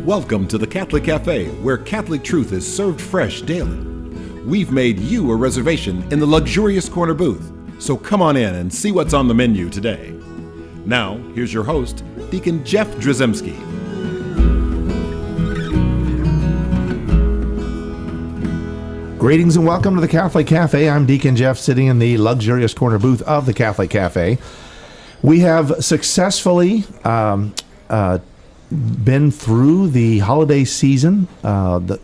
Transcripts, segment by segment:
Welcome to the Catholic Cafe, where Catholic truth is served fresh daily. We've made you a reservation in the luxurious corner booth, so come on in and see what's on the menu today. Now, here's your host, Deacon Jeff Drzymski. Greetings and welcome to the Catholic Cafe. I'm Deacon Jeff, sitting in the luxurious corner booth of the Catholic Cafe. We have successfully been through the holiday season,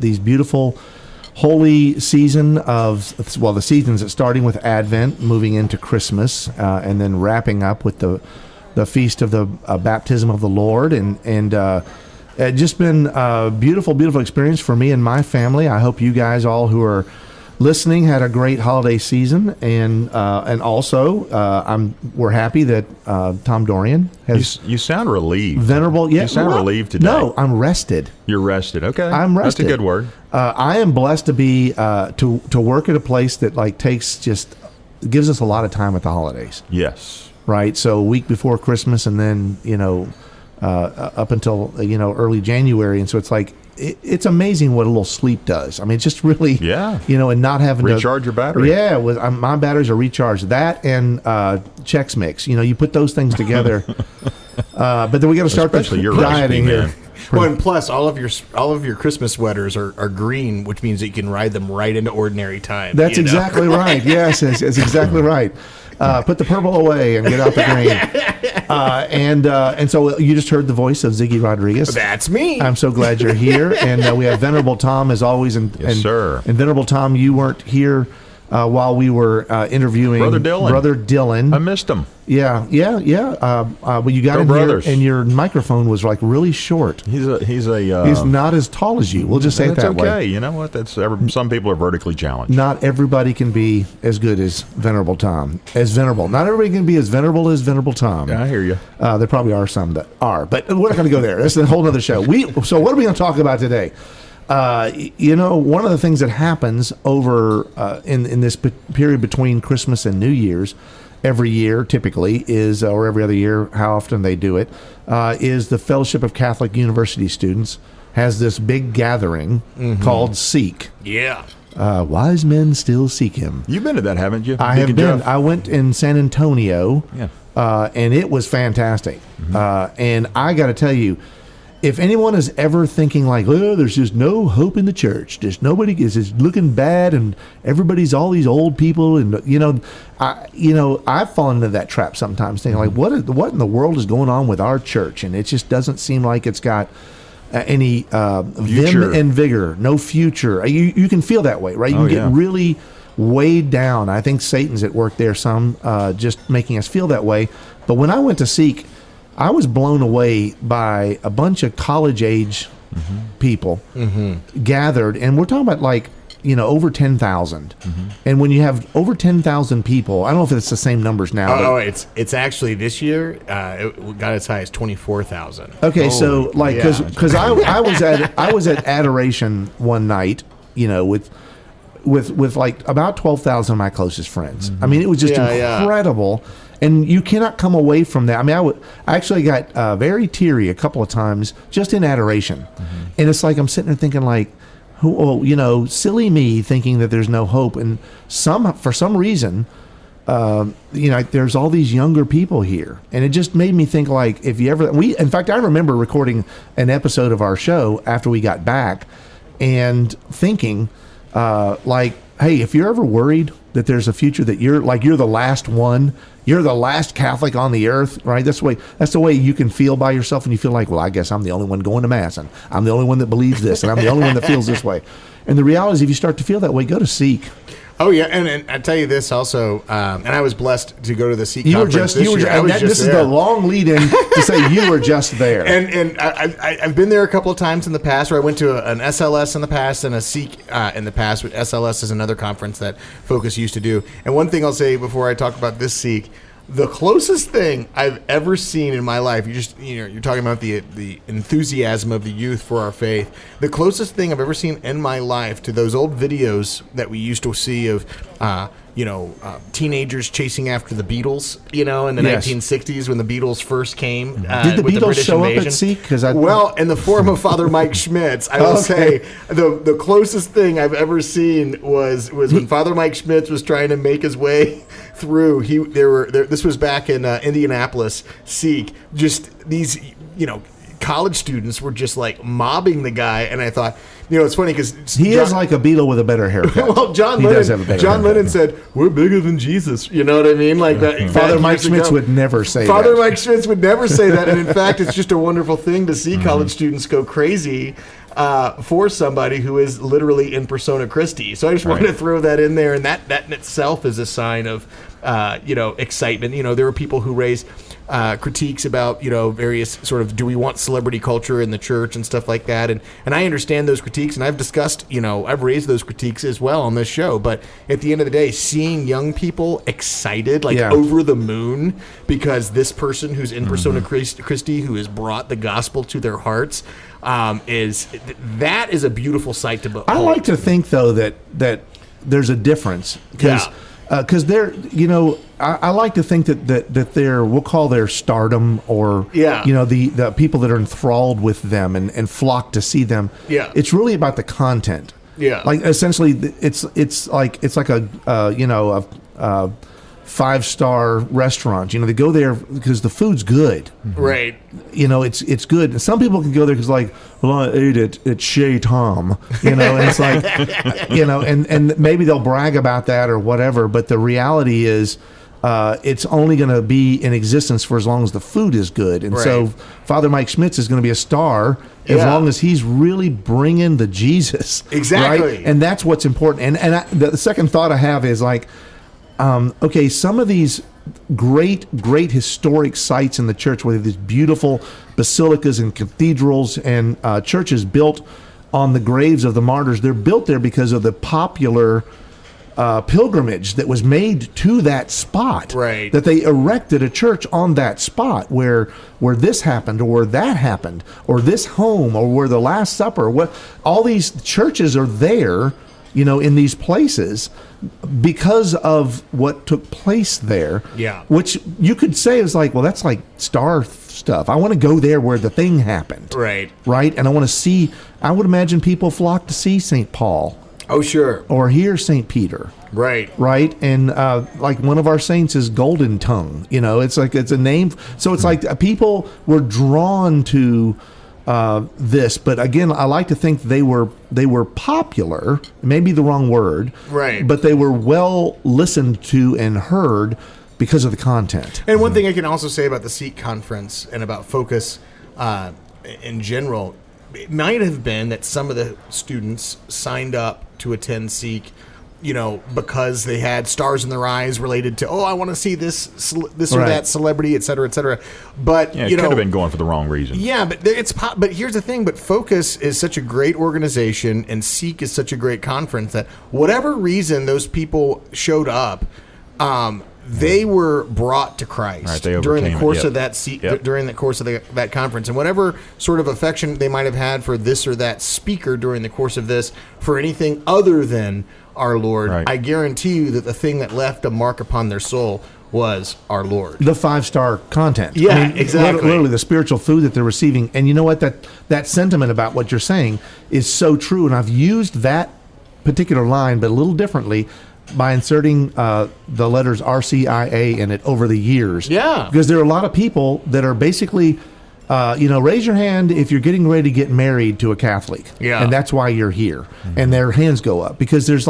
these beautiful holy season of, well, the seasons starting with Advent, moving into Christmas, and then wrapping up with the feast of the baptism of the Lord, and it's just been a beautiful, beautiful experience for me and my family. I hope you guys all who are listening had a great holiday season, and also we're happy that Tom Dorian has. You sound relieved. Venerable, yeah. You sound relieved today. No, I'm rested. You're rested. Okay, I'm rested. That's a good word. I am blessed to be to work at a place that gives us a lot of time at the holidays. Yes. Right. So a week before Christmas, and then up until early January, and so it's like. It's amazing what a little sleep does. I mean, it's just really, and not having to recharge your battery. Yeah, my batteries are recharged. That and Chex Mix. You put those things together. But then we got to start dieting here. Well, and plus, all of your Christmas sweaters are green, which means that you can ride them right into ordinary time. That's exactly right. Yes, it's exactly right. Put the purple away and get out the green. And so you just heard the voice of Ziggy Rodriguez. That's me. I'm so glad you're here. And we have Venerable Tom as always. Yes, sir. And Venerable Tom, you weren't here while we were interviewing Brother Dylan. I missed him. Yeah. Well, you got in brothers. here, and your microphone was like really short. He's not as tall as you. We'll just say it that way. That's okay. You know what? Some people are vertically challenged. Not everybody can be as good as Venerable Tom. Not everybody can be as venerable as Venerable Tom. Yeah, I hear you. There probably are some that are, but we're not going to go there. That's a whole other show. So what are we going to talk about today? One of the things that happens over in this period between Christmas and New Year's, every year typically is, or every other year, how often they do it, is the Fellowship of Catholic University Students has this big gathering called Seek. Yeah. Wise men still seek him. You've been to that, haven't you? I have been. I went in San Antonio, and it was fantastic. And I got to tell you, if anyone is ever thinking like, oh, there's just no hope in the church, just nobody is looking bad, and everybody's all these old people, and I've fallen into that trap sometimes, thinking like, what in the world is going on with our church? And it just doesn't seem like it's got any vim and vigor, no future. You can feel that way, right? You can get really weighed down. I think Satan's at work there, some just making us feel that way. But when I went to Seek, I was blown away by a bunch of college-age people gathered, and we're talking about over 10,000. And when you have over 10,000 people, I don't know if it's the same numbers now. It's actually this year it got as high as 24,000. Okay, so because I was at Adoration one night, with like about 12,000 of my closest friends. I mean, it was just incredible. And you cannot come away from that. I mean, I actually got very teary a couple of times just in adoration. And it's like I'm sitting there thinking like, silly me thinking that there's no hope. And for some reason, there's all these younger people here. And it just made me think like, in fact, I remember recording an episode of our show after we got back and thinking hey, if you're ever worried that there's a future that you're the last one, you're the last Catholic on the earth, right? That's the way you can feel by yourself, and you feel like, well, I guess I'm the only one going to Mass, and I'm the only one that believes this, and I'm the only one that feels this way. And the reality is, if you start to feel that way, go to Seek. Oh yeah, and I tell you this also, and I was blessed to go to the Seek conference this year. This is the long lead in to say you were just there. And I've been there a couple of times in the past, where I went to an SLS in the past and a Seek in the past. But SLS is another conference that Focus used to do. And one thing I'll say before I talk about this Seek, the closest thing I've ever seen in my life, you're talking about the enthusiasm of the youth for our faith. The closest thing I've ever seen in my life to those old videos that we used to see of teenagers chasing after the Beatles, in the 1960s when the Beatles first came. Did the with Beatles British show invasion. up at Seek? Well, in the form of Father Mike Schmitz, I will say the closest thing I've ever seen was when Father Mike Schmitz was trying to make his way through. This was back in Indianapolis. Seek, just these college students were just like mobbing the guy, and I thought, it's funny because he is like a Beatle with a better haircut. Well, John Lennon said, "We're bigger than Jesus." You know what I mean? Like that. Father Mike Schmitz would never say that. Father Mike Schmitz would never say that, and in fact, it's just a wonderful thing to see college students go crazy for somebody who is literally in persona Christi. So I just wanted to throw that in there, and that in itself is a sign of excitement. There were people who raised critiques about various sort of, do we want celebrity culture in the church and stuff like that, and I understand those critiques, and I've discussed, I've raised those critiques as well on this show. But at the end of the day, seeing young people excited, over the moon, because this person who's in persona Christi, who has brought the gospel to their hearts, is a beautiful sight to behold. I like to think though that there's a difference because they're, I like to think that they're, we'll call their stardom, or the people that are enthralled with them and flock to see them. Yeah, it's really about the content. Yeah, like essentially, it's like a 5-star restaurant. They go there because the food's good. Right. It's good. And some people can go there because I ate it at Chez Tom. And it's like, and maybe they'll brag about that or whatever. But the reality is, it's only going to be in existence for as long as the food is good. And so Father Mike Schmitz is going to be a star as long as he's really bringing the Jesus. Exactly. Right? And that's what's important. And the second thought I have is some of these great historic sites in the church, where these beautiful basilicas and cathedrals and churches built on the graves of the martyrs, they're built there because of the popular pilgrimage that was made to that spot. Right. That they erected a church on that spot where this happened, or that happened, or this home, or where the Last Supper. All these churches are there, in these places, because of what took place there. Yeah. Which you could say is that's like star stuff. I want to go there where the thing happened. Right. Right. And I would imagine people flock to see St. Paul. Oh, sure. Or hear St. Peter. Right. Right. And one of our saints is Golden Tongue. It's a name. So it's like people were drawn to this, but again, I like to think they were popular, maybe the wrong word, right? But they were well listened to and heard because of the content. And one thing I can also say about the Seek conference and about Focus in general, it might have been that some of the students signed up to attend Seek, because they had stars in their eyes related to, I want to see this or that celebrity, et cetera, et cetera. But it could have been going for the wrong reason. Yeah, but but here's the thing. But Focus is such a great organization, and Seek is such a great conference, that whatever reason those people showed up, they were brought to Christ during the course of that during the course of that conference, and whatever sort of affection they might have had for this or that speaker during the course of this, for anything other than our Lord, I guarantee you that the thing that left a mark upon their soul was our Lord. The 5-star content. Yeah, exactly. Literally the spiritual food that they're receiving. And you know what? That sentiment about what you're saying is so true. And I've used that particular line, but a little differently, by inserting the letters RCIA in it over the years. Yeah. Because there are a lot of people that are basically, raise your hand if you're getting ready to get married to a Catholic. Yeah. And that's why you're here. Mm-hmm. And their hands go up. Because there's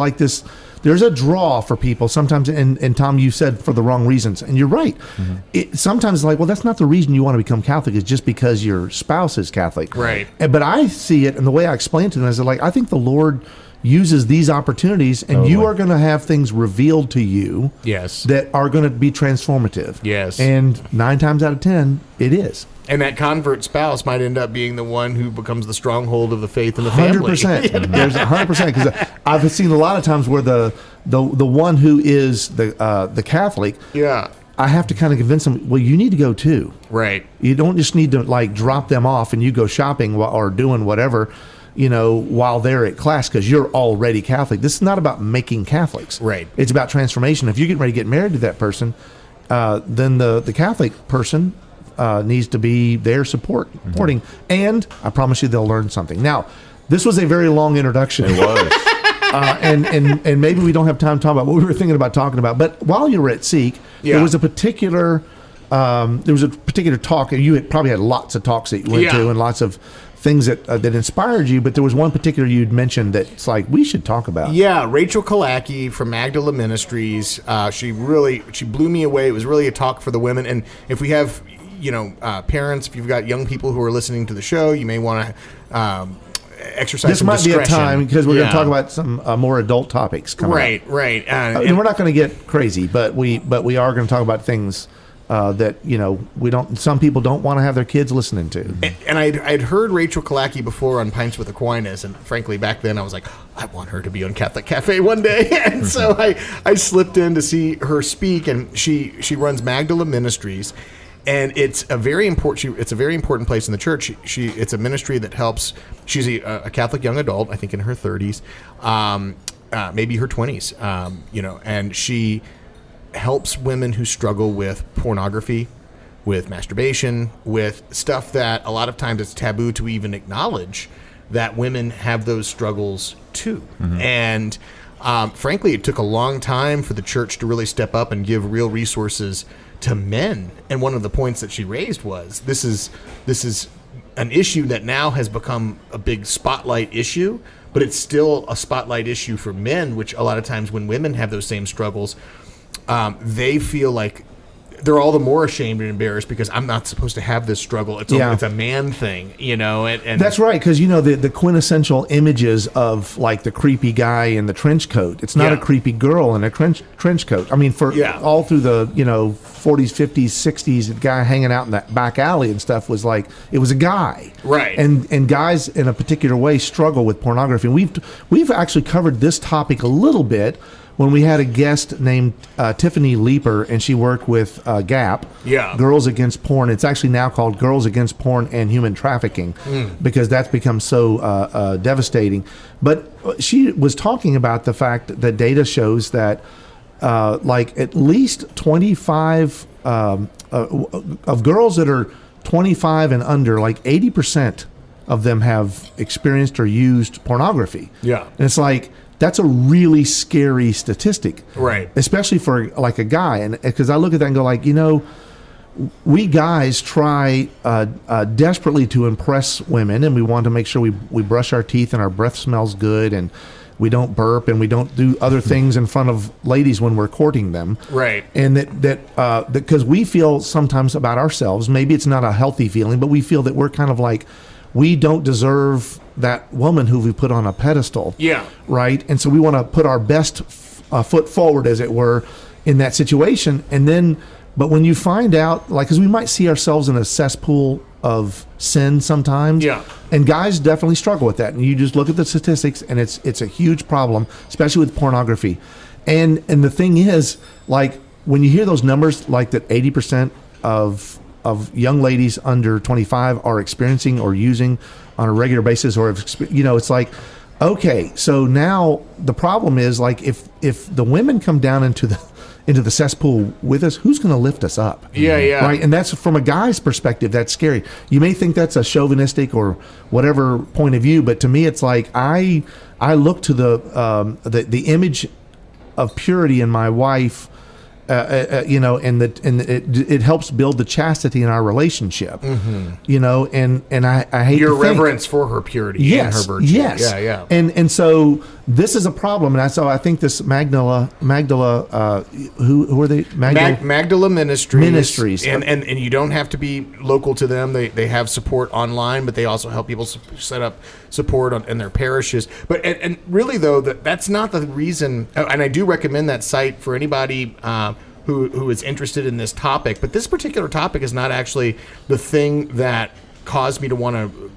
there's a draw for people sometimes. And Tom, you said for the wrong reasons. And you're right. Mm-hmm. Sometimes it's that's not the reason you want to become Catholic. It's just because your spouse is Catholic. Right. But I see it, and the way I explain to them is I think the Lord uses these opportunities, and you are going to have things revealed to you that are going to be transformative. Yes. And 9 times out of 10, it is. And that convert spouse might end up being the one who becomes the stronghold of the faith in the family. 100%. There's 100%, because I've seen a lot of times where the one who is the Catholic, I have to kind of convince them, well, you need to go too. Right. You don't just need to drop them off and you go shopping or doing whatever. while they're at class, because you're already Catholic. This is not about making Catholics. Right. It's about transformation. If you're getting ready to get married to that person, then the Catholic person needs to be there supporting. And I promise you they'll learn something. Now, this was a very long introduction. It was. And maybe we don't have time to talk about what we were thinking about talking about. But while you were at Seek, there was a particular talk. You probably had lots of talks that you went to and lots of things that inspired you, but there was one particular you'd mentioned that's like we should talk about. Yeah, Rachel Kalaki from Magdala Ministries. She blew me away. It was really a talk for the women. And if we have parents, if you've got young people who are listening to the show, you may want to exercise this some might discretion. be a time because we're going to talk about some more adult topics coming up. Right. And we're not going to get crazy, but we are going to talk about things that we don't. Some people don't want to have their kids listening to. And I'd heard Rachel Kalaki before on Pints with Aquinas, and frankly, back then I was like, I want her to be on Catholic Cafe one day. And so I slipped in to see her speak, and she runs Magdala Ministries, and it's a very important place in the church. It's a ministry that helps. She's a Catholic young adult, I think in her 30s, maybe her 20s, and she helps women who struggle with pornography, with masturbation, with stuff that a lot of times it's taboo to even acknowledge that women have those struggles too. Mm-hmm. And frankly, it took a long time for the church to really step up and give real resources to men. And one of the points that she raised was this is an issue that now has become a big spotlight issue, but it's still a spotlight issue for men, which a lot of times when women have those same struggles, they feel like they're all the more ashamed and embarrassed because I'm not supposed to have this struggle. It's a man thing, And that's right, because the quintessential images of like the creepy guy in the trench coat. It's not a creepy girl in a trench coat. I mean, all through the 40s, 50s, 60s, the guy hanging out in that back alley and stuff was like it was a guy, right? And guys in a particular way struggle with pornography. And we've actually covered this topic a little bit when we had a guest named Tiffany Leeper, and she worked with GAP, Girls Against Porn. It's actually now called Girls Against Porn and Human Trafficking because that's become so devastating. But she was talking about the fact that data shows that like at least 25 of girls that are 25 and under, like 80% of them have experienced or used pornography. Yeah. And it's like, that's a really scary statistic, right? Especially for like a guy, and because I look at that and go like, we guys try desperately to impress women, and we want to make sure we brush our teeth and our breath smells good, and we don't burp and we don't do other things in front of ladies when we're courting them, right? And that because we feel sometimes about ourselves, maybe it's not a healthy feeling, but we feel that we're kind of like we don't deserve that woman who we put on a pedestal. Yeah. Right. And so we want to put our best foot forward, as it were, in that situation. And then, but when you find out, like, because we might see ourselves in a cesspool of sin sometimes. Yeah. And guys definitely struggle with that. And you just look at the statistics, and it's a huge problem, especially with pornography. And the thing is, like, when you hear those numbers, like that 80% of young ladies under 25 are experiencing or using on a regular basis, or it's like, okay, so now the problem is, like, if the women come down into the cesspool with us, who's going to lift us up? Yeah. Right, and that's from a guy's perspective. That's scary. You may think that's a chauvinistic or whatever point of view, but to me, it's like I look to the image of purity in my wife. And it helps build the chastity in our relationship. Mm-hmm. And I hate your reverence for her purity and her virtue. Yes, yeah. And so this is a problem, and I think this Magdala, who are they? Magdala Ministries. And you don't have to be local to them. They have support online, but they also help people set up support in their parishes. But and really though, that's not the reason. And I do recommend that site for anybody who is interested in this topic. But this particular topic is not actually the thing that caused me to want to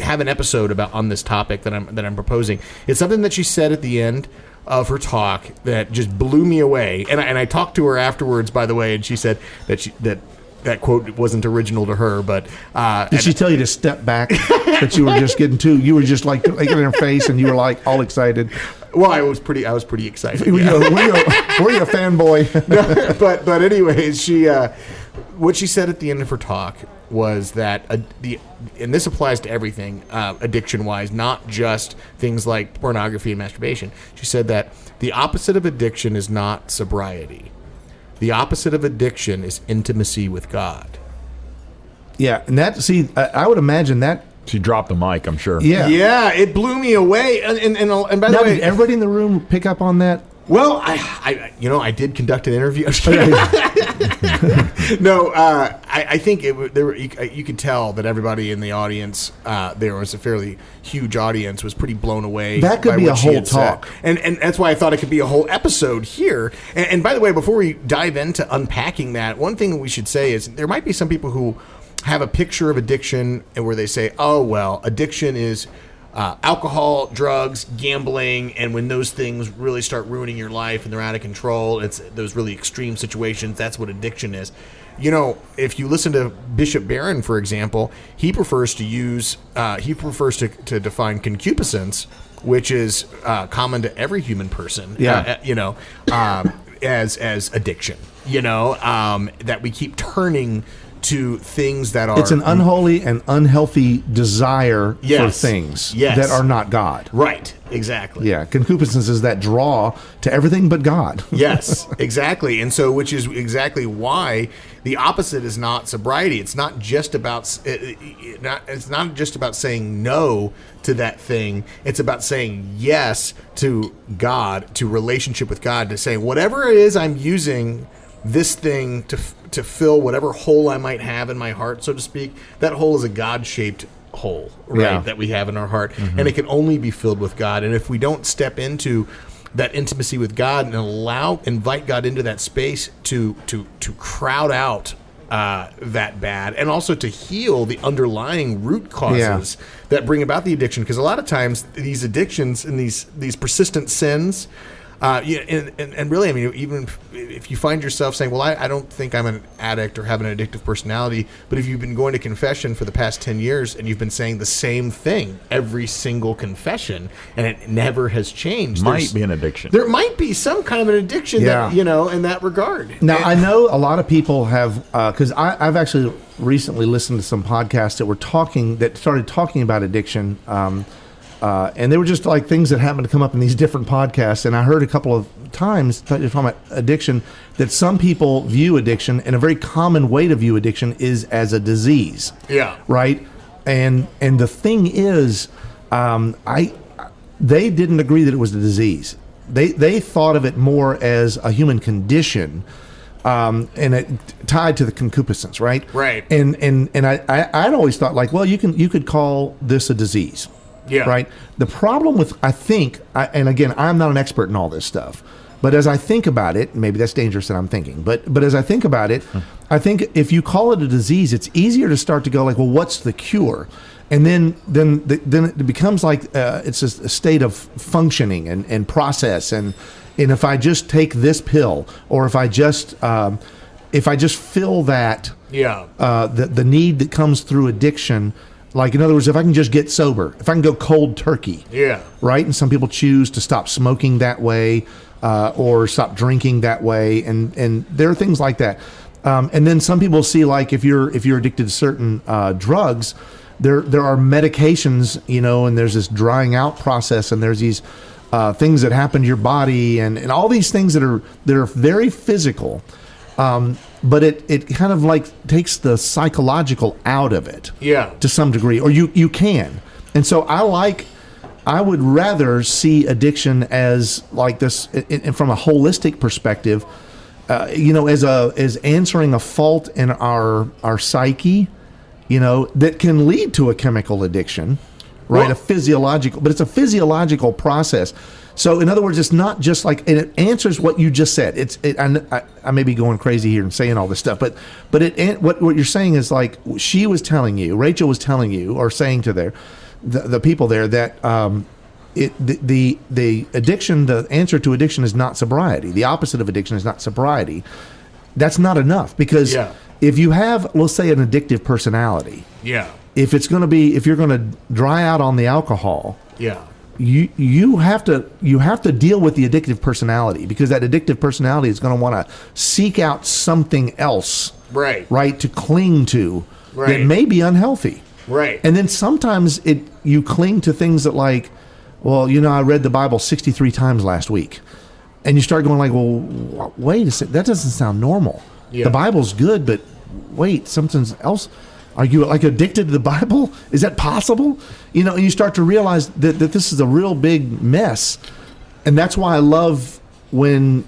have an episode on this topic that I'm proposing. It's something that she said at the end of her talk that just blew me away. And I talked to her afterwards, by the way, and she said that that quote wasn't original to her, but did she tell you to step back? That you were just getting too? You were just like in her face, and you were like all excited. Well, I was pretty excited. Were you a fanboy? No, but anyways, what she said at the end of her talk was that and this applies to everything addiction wise, not just things like pornography and masturbation. She said that the opposite of addiction is not sobriety. The opposite of addiction is intimacy with God. Yeah, and I would imagine that. She dropped the mic, I'm sure. Yeah, it blew me away. And by the way, did everybody in the room pick up on that? Well, I did conduct an interview. No, I think you could tell that everybody in the audience, there was a fairly huge audience, was pretty blown away. That could be a whole talk. And that's why I thought it could be a whole episode here. And by the way, before we dive into unpacking that, one thing we should say is there might be some people who have a picture of addiction and where they say, oh, well, addiction is alcohol, drugs, gambling, and when those things really start ruining your life and they're out of control, it's those really extreme situations, that's what addiction is. You know, if you listen to Bishop Barron, for example, he prefers to define concupiscence, which is common to every human person, as addiction, that we keep turning to things that are... It's an unholy and unhealthy desire for things that are not God. Right, exactly. Yeah, concupiscence is that draw to everything but God. Yes, exactly. And so, which is exactly why the opposite is not sobriety. It's not just about... It's not just about saying no to that thing. It's about saying yes to God, to relationship with God, to saying whatever it is I'm using this thing to fill whatever hole I might have in my heart, so to speak. That hole is a God-shaped hole, right, that we have in our heart, and it can only be filled with God. And if we don't step into that intimacy with God and invite God into that space to crowd out that bad, and also to heal the underlying root causes that bring about the addiction, because a lot of times these addictions and these persistent sins. And really, I mean, even if you find yourself saying, well, I don't think I'm an addict or have an addictive personality, but if you've been going to confession for the past 10 years and you've been saying the same thing every single confession and it never has changed. Might be an addiction. There might be some kind of an addiction that, in that regard. Now, I know a lot of people have, because I've actually recently listened to some podcasts that started talking about addiction. And they were just like things that happened to come up in these different podcasts. And I heard a couple of times talking about addiction, that some people view addiction, and a very common way to view addiction is as a disease. Yeah. Right. And the thing is, they didn't agree that it was a disease. They thought of it more as a human condition. And it tied to the concupiscence, right? Right. And I'd always thought, like, well, you could call this a disease. Yeah. Right. The problem with, and again, I'm not an expert in all this stuff, but as I think about it, maybe that's dangerous that I'm thinking, but as I think about it, I think if you call it a disease, it's easier to start to go like, well, what's the cure? And then it becomes like it's a state of functioning and process, and if I just take this pill, or if I just fill that the need that comes through addiction. Like, in other words, if I can just get sober, if I can go cold turkey, right? And some people choose to stop smoking that way, or stop drinking that way, and there are things like that. And then some people see, like, if you're addicted to certain drugs, there are medications, and there's this drying out process, and there's these things that happen to your body, and all these things that are very physical. But it kind of like takes the psychological out of it, to some degree, or you can. And so I would rather see addiction as like this, from a holistic perspective, as answering a fault in our psyche, that can lead to a chemical addiction, right? But it's a physiological process. So, in other words, it's not just like, and it answers what you just said. I may be going crazy here and saying all this stuff, but what you're saying is, like, Rachel was telling you, or saying to the people there, that the addiction, the answer to addiction is not sobriety. The opposite of addiction is not sobriety. that's not enough, because if you have, let's say, an addictive personality, if you're going to dry out on the alcohol, you have to deal with the addictive personality, because that addictive personality is going to want to seek out something else, right, to cling to that may be unhealthy, and then sometimes you cling to things that, like, well, I read the Bible 63 times last week, and you start going like, well, wait a second, that doesn't sound normal. The Bible's good, but wait, something else. Are you like addicted to the Bible? Is that possible? And you start to realize that this is a real big mess. And that's why I love when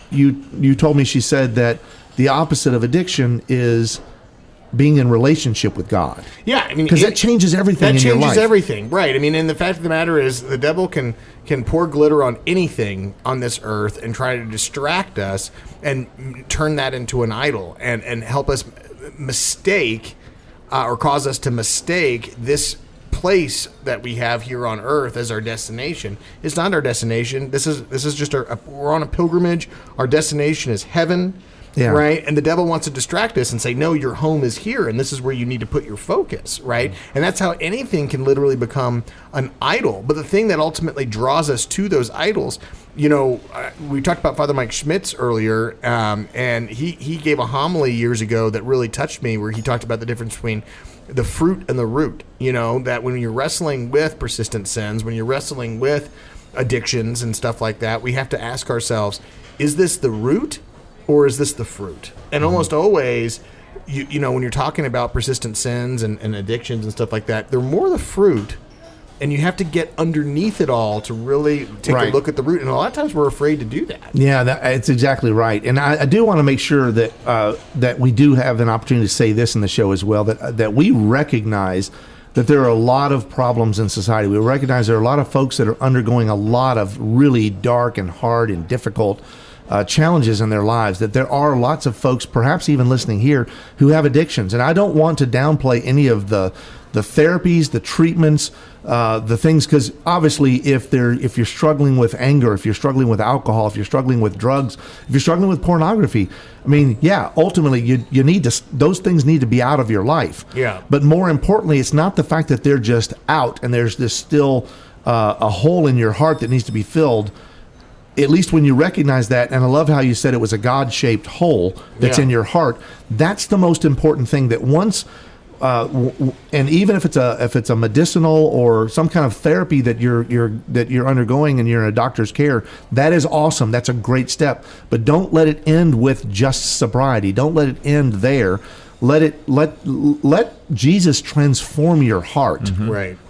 you told me, she said that the opposite of addiction is being in relationship with God. Yeah, I mean, because that changes everything in your life. That changes everything, right? I mean, and the fact of the matter is, the devil can pour glitter on anything on this earth and try to distract us and turn that into an idol and help us mistake or cause us to mistake this place that we have here on earth as our destination. It's not our destination. This is just we're on a pilgrimage. Our destination is heaven. Right? And the devil wants to distract us and say, no, your home is here, and this is where you need to put your focus, right? And that's how anything can literally become an idol. But the thing that ultimately draws us to those idols, we talked about Father Mike Schmitz earlier, and he gave a homily years ago that really touched me, where he talked about the difference between the fruit and the root. That when you're wrestling with persistent sins, when you're wrestling with addictions and stuff like that, we have to ask ourselves, is this the root? Or is this the fruit? And almost always, when you're talking about persistent sins and addictions and stuff like that, they're more the fruit, and you have to get underneath it all to really take a look at the root. And a lot of times we're afraid to do that. Yeah, that's exactly right. And I do want to make sure that we do have an opportunity to say this in the show as well, that we recognize that there are a lot of problems in society. We recognize there are a lot of folks that are undergoing a lot of really dark and hard and difficult challenges in their lives, that there are lots of folks, perhaps even listening here, who have addictions. And I don't want to downplay any of the therapies, the treatments, the things, because obviously if you're struggling with anger, if you're struggling with alcohol, if you're struggling with drugs, if you're struggling with pornography, I mean, ultimately you need to, those things need to be out of your life. But more importantly, it's not the fact that they're just out and there's this still a hole in your heart that needs to be filled. At least when you recognize that, and I love how you said it was a God-shaped hole that's in your heart. That's the most important thing. That once, and even if it's a medicinal or some kind of therapy that you're undergoing and you're in a doctor's care, that is awesome. That's a great step. But don't let it end with just sobriety. Don't let it end there. Let Jesus transform your heart,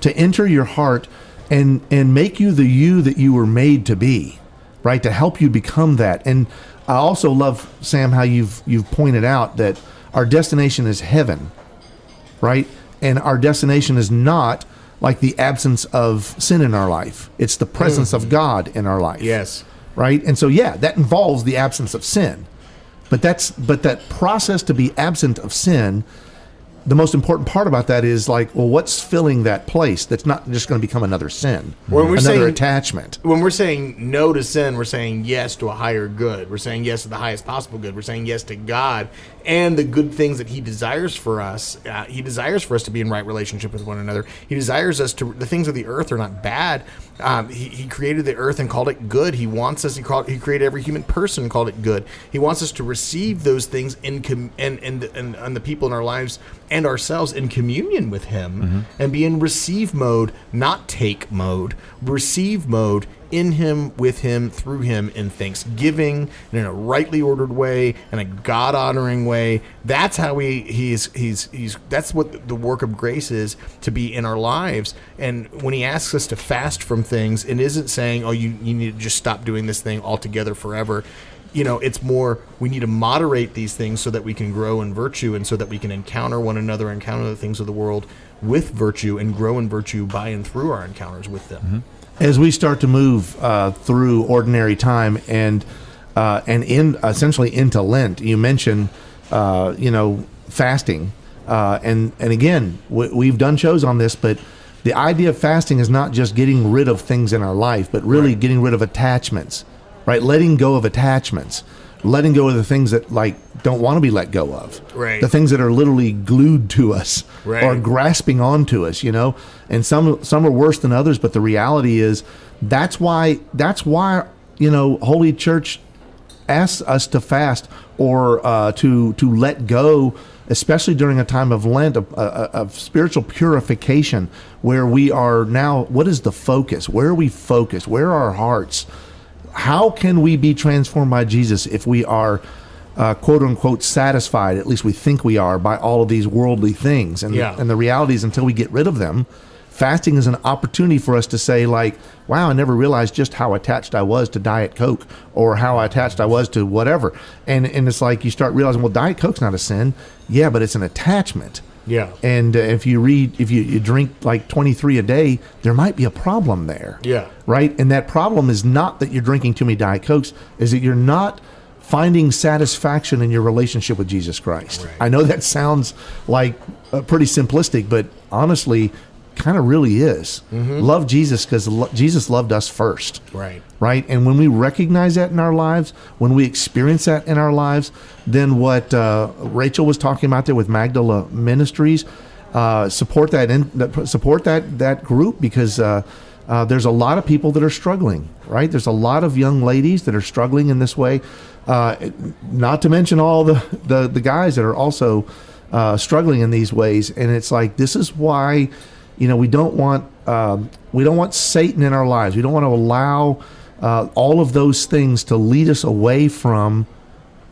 to enter your heart and make you the you that you were made to be. Right, to help you become that. And I also love, Sam, how you've pointed out that our destination is heaven, right? And our destination is not like the absence of sin in our life. It's the presence of God in our life. Yes. Right? And so, that involves the absence of sin. But that process to be absent of sin, the most important part about that is like, well, what's filling that place that's not just going to become another sin, another attachment. When we're saying no to sin, we're saying yes to a higher good. We're saying yes to the highest possible good. We're saying yes to God and the good things that He desires for us. He desires for us to be in right relationship with one another. He desires us to. The things of the earth are not bad. He created the earth and called it good. He wants us. He created every human person and called it good. He wants us to receive those things and the people in our lives and ourselves in communion with Him, and be in receive mode, not take mode. Receive mode, in Him, with Him, through Him, in thanksgiving, and in a rightly ordered way, and a God-honoring way. That's how he's that's what the work of grace is, to be in our lives. And when He asks us to fast from things, it isn't saying, oh, you need to just stop doing this thing altogether forever. It's more, we need to moderate these things so that we can grow in virtue, and so that we can encounter one another, encounter the things of the world with virtue, and grow in virtue by and through our encounters with them. As we start to move through ordinary time and essentially into Lent, you mentioned fasting, and again, we've done shows on this, but the idea of fasting is not just getting rid of things in our life, but really getting rid of attachments. Right, letting go of attachments, letting go of the things that like don't want to be let go of. Right. The things that are literally glued to us Right. or grasping onto us, and some are worse than others. But the reality is that's why, Holy Church asks us to fast or to let go, especially during a time of Lent, of spiritual purification, where we are now, what is the focus? Where are we focused? Where are our hearts? How can we be transformed by Jesus if we are, quote unquote, satisfied, at least we think we are, by all of these worldly things? And the reality is, until we get rid of them, fasting is an opportunity for us to say, like, wow, I never realized just how attached I was to Diet Coke, or how attached I was to whatever. And it's like you start realizing, well, Diet Coke's not a sin. Yeah, but it's an attachment. Yeah. And if you drink like 23 a day, there might be a problem there. Yeah. Right? And that problem is not that you're drinking too many Diet Cokes, is that you're not finding satisfaction in your relationship with Jesus Christ. Right. I know that sounds like pretty simplistic, but honestly, kind of really is. Mm-hmm. Love Jesus because Jesus loved us first. Right. And when we recognize that in our lives, when we experience that in our lives, then what Rachel was talking about there with Magdala Ministries, support that group, because there's a lot of people that are struggling. Right. There's a lot of young ladies that are struggling in this way. Not to mention all the guys that are also struggling in these ways. And it's like, this is why, we don't want Satan in our lives. We don't want to allow all of those things to lead us away from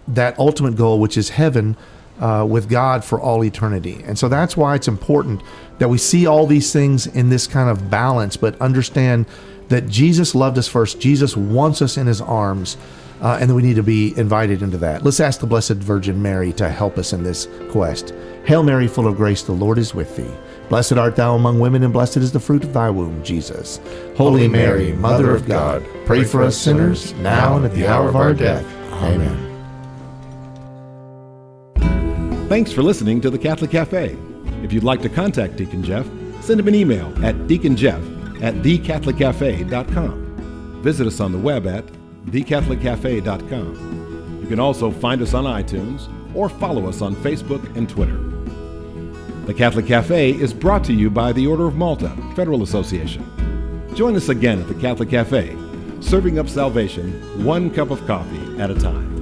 that ultimate goal, which is heaven with God for all eternity. And so that's why it's important that we see all these things in this kind of balance, but understand that Jesus loved us first. Jesus wants us in his arms, and that we need to be invited into that. Let's ask the Blessed Virgin Mary to help us in this quest. Hail Mary, full of grace, the Lord is with thee. Blessed art thou among women, and blessed is the fruit of thy womb, Jesus. Holy Mary, Mother of God, pray for us sinners, now and at the hour of our death. Amen. Thanks for listening to the Catholic Cafe. If you'd like to contact Deacon Jeff, send him an email at deaconjeff@thecatholiccafe.com. Visit us on the web at thecatholiccafe.com. You can also find us on iTunes or follow us on Facebook and Twitter. The Catholic Cafe is brought to you by the Order of Malta Federal Association. Join us again at the Catholic Cafe, serving up salvation one cup of coffee at a time.